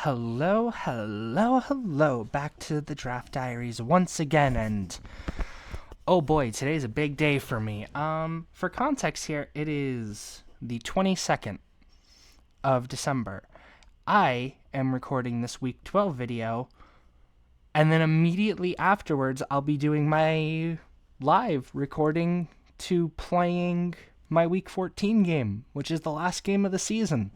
Hello, hello, hello. Back to the Draft Diaries once again, and oh boy, today's a big day for me. For context here, it is the 22nd of December. I am recording this week 12 video, and then immediately afterwards, I'll be doing my live recording to playing my week 14 game, which is the last game of the season.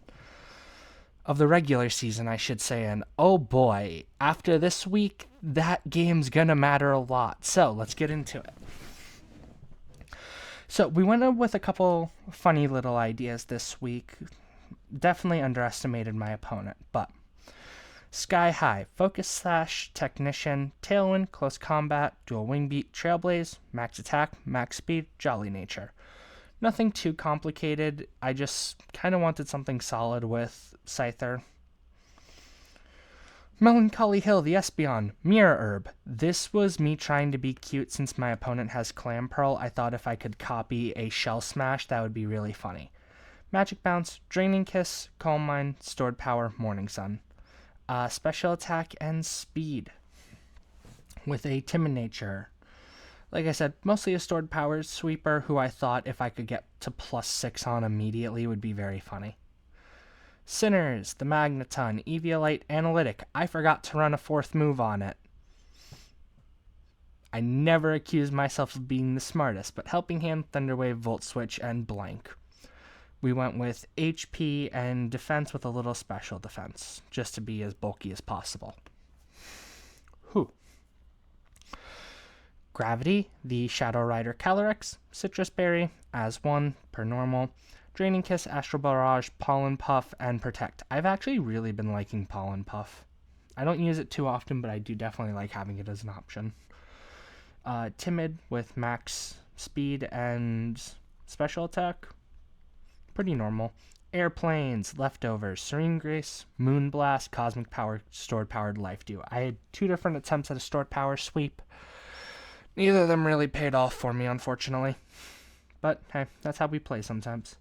Of the regular season, I should say, and oh boy, after this week, that game's gonna matter a lot. So, let's get into it. So, we went up with a couple funny little ideas this week. Definitely underestimated my opponent, but Sky High, Focus Slash, Technician, Tailwind, Close Combat, Dual Wing Beat, Trailblaze, Max Attack, Max Speed, Jolly Nature. Nothing too complicated. I just kind of wanted something solid with Scyther. Melancholy Hill, the Espeon, Mirror Herb. This was me trying to be cute since my opponent has Clam Pearl. I thought if I could copy a Shell Smash, that would be really funny. Magic Bounce, Draining Kiss, Calm Mind, Stored Power, Morning Sun. Special Attack and Speed with a Timid Nature. Like I said, mostly a Stored Power sweeper who I thought if I could get to +6 on immediately would be very funny. Sinners, the Magneton, Eviolite, Analytic. I forgot to run a fourth move on it. I never accused myself of being the smartest, but Helping Hand, Thunderwave, Volt Switch, and Blank. We went with HP and defense with a little special defense, just to be as bulky as possible. Whew. Gravity, the Shadow Rider Calyrex, Citrus Berry, as one, per normal, Draining Kiss, Astral Barrage, Pollen Puff, and Protect. I've actually really been liking Pollen Puff. I don't use it too often, but I do definitely like having it as an option. Timid with Max Speed and Special Attack, pretty normal. Airplanes, Leftovers, Serene Grace, Moonblast, Cosmic Power, Stored Powered Life Dew. I had 2 different attempts at a Stored Power sweep. Neither of them really paid off for me, unfortunately. But, hey, that's how we play sometimes.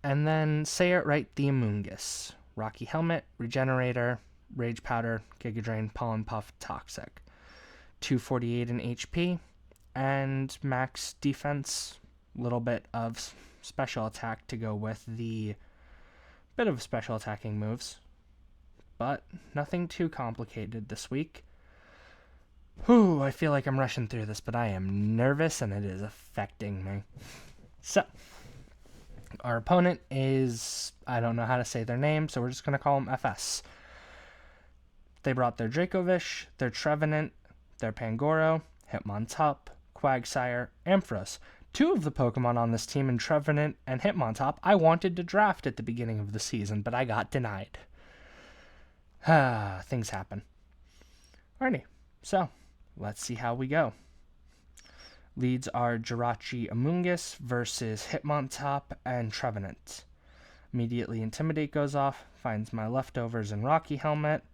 And then Say It Right, the Amoonguss. Rocky Helmet, Regenerator, Rage Powder, Giga Drain, Pollen Puff, Toxic. 248 in HP, and max defense, little bit of special attack to go with the bit of special attacking moves. But nothing too complicated this week. Whew, I feel like I'm rushing through this, but I am nervous and it is affecting me. So, our opponent is, I don't know how to say their name, so we're just going to call them FS. They brought their Dracovish, their Trevenant, their Pangoro, Hitmontop, Quagsire, Ampharos. 2 of the Pokemon on this team in Trevenant and Hitmontop I wanted to draft at the beginning of the season, but I got denied. Things happen. Alrighty, so let's see how we go. Leads are Jirachi Amoonguss versus Hitmontop and Trevenant. Immediately Intimidate goes off, finds my Leftovers and Rocky Helmet,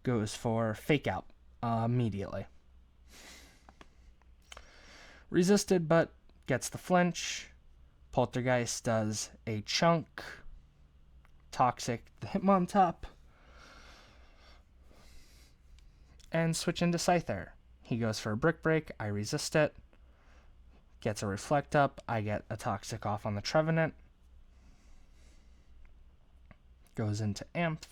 goes for Fake Out immediately. Resisted, but gets the flinch. Poltergeist does a chunk. Toxic, the Hitmontop. And switch into Scyther. He goes for a Brick Break, I resist it. Gets a Reflect Up, I get a Toxic off on the Trevenant. Goes into Amph.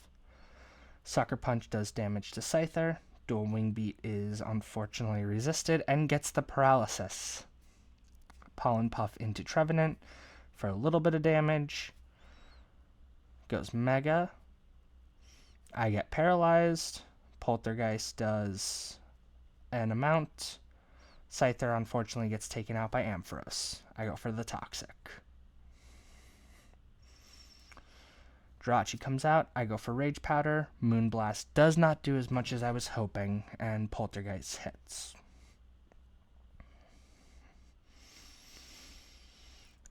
Sucker Punch does damage to Scyther. Dual Wing Beat is unfortunately resisted and gets the Paralysis. Pollen Puff into Trevenant for a little bit of damage. Goes Mega. I get paralyzed. Poltergeist does an amount. Scyther unfortunately gets taken out by Ampharos. I go for the Toxic. Jirachi comes out, I go for Rage Powder. Moonblast does not do as much as I was hoping, and Poltergeist hits.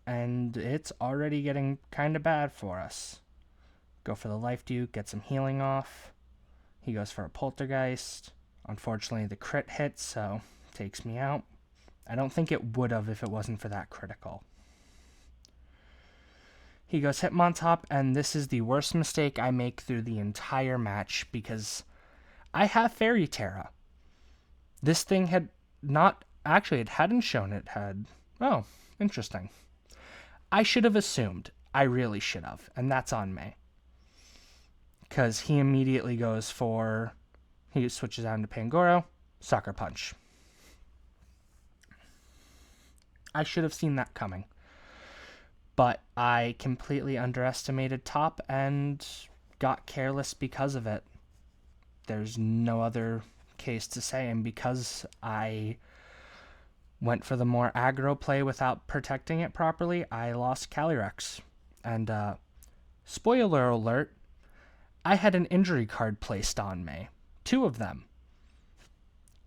And it's already getting kind of bad for us. Go for the Life Dew, get some healing off. He goes for a Poltergeist. Unfortunately, the crit hits, so takes me out. I don't think it would have if it wasn't for that critical. He goes Hitmontop, and this is the worst mistake I make through the entire match because I have Fairy Terra. This thing had not... Actually, it hadn't shown it had... Oh, interesting. I should have assumed. I really should have, and that's on me. Because he immediately goes for... He switches out into Pangoro, Sucker Punch. I should have seen that coming. But I completely underestimated top and got careless because of it. There's no other case to say, and because I went for the more aggro play without protecting it properly, I lost Calyrex. And spoiler alert, I had an injury card placed on me. 2 of them.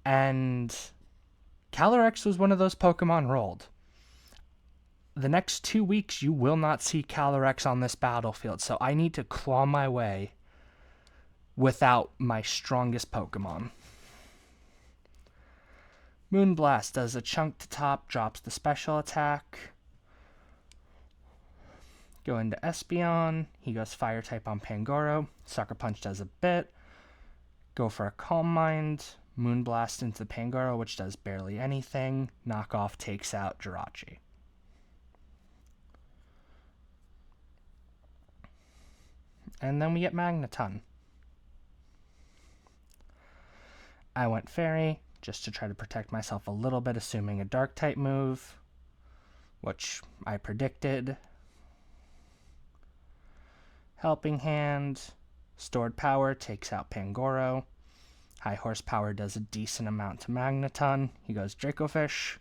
And Calyrex was one of those Pokemon rolled. The next 2 weeks, you will not see Calyrex on this battlefield, so I need to claw my way without my strongest Pokemon. Moonblast does a chunk to top, drops the special attack. Go into Espeon. He goes Fire type on Pangoro. Sucker Punch does a bit. Go for a Calm Mind. Moonblast into Pangoro, which does barely anything. Knockoff takes out Jirachi. And then we get Magneton. I went Fairy, just to try to protect myself a little bit, assuming a Dark-type move, which I predicted. Helping Hand, Stored Power takes out Pangoro. High Horsepower does a decent amount to Magneton. He goes Dracofish.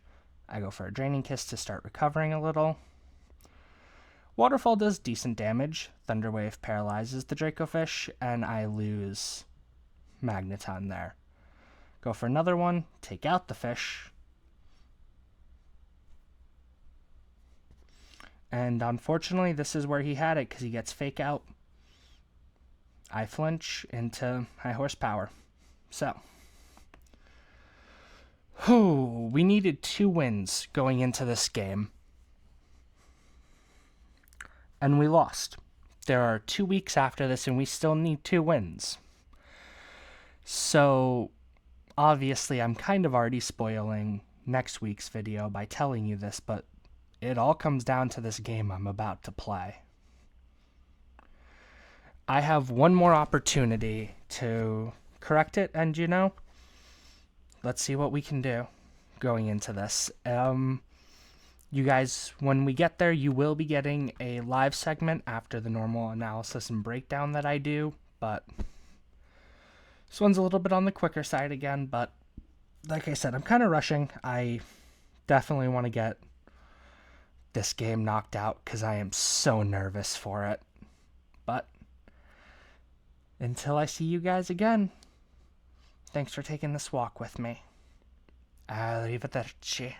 I go for a Draining Kiss to start recovering a little. Waterfall does decent damage. Thunder Wave paralyzes the Dracofish, and I lose Magneton there. Go for another one, take out the fish. And unfortunately, this is where he had it, because he gets Fake Out. I flinch into High Horsepower. So, we needed 2 wins going into this game. And we lost. There are 2 weeks after this, and we still need 2 wins. So, obviously, I'm kind of already spoiling next week's video by telling you this, but it all comes down to this game I'm about to play. I have one more opportunity to correct it, and let's see what we can do going into this. You guys, when we get there, you will be getting a live segment after the normal analysis and breakdown that I do, but this one's a little bit on the quicker side again, but like I said, I'm kind of rushing. I definitely want to get this game knocked out because I am so nervous for it. But until I see you guys again, thanks for taking this walk with me. Arrivederci.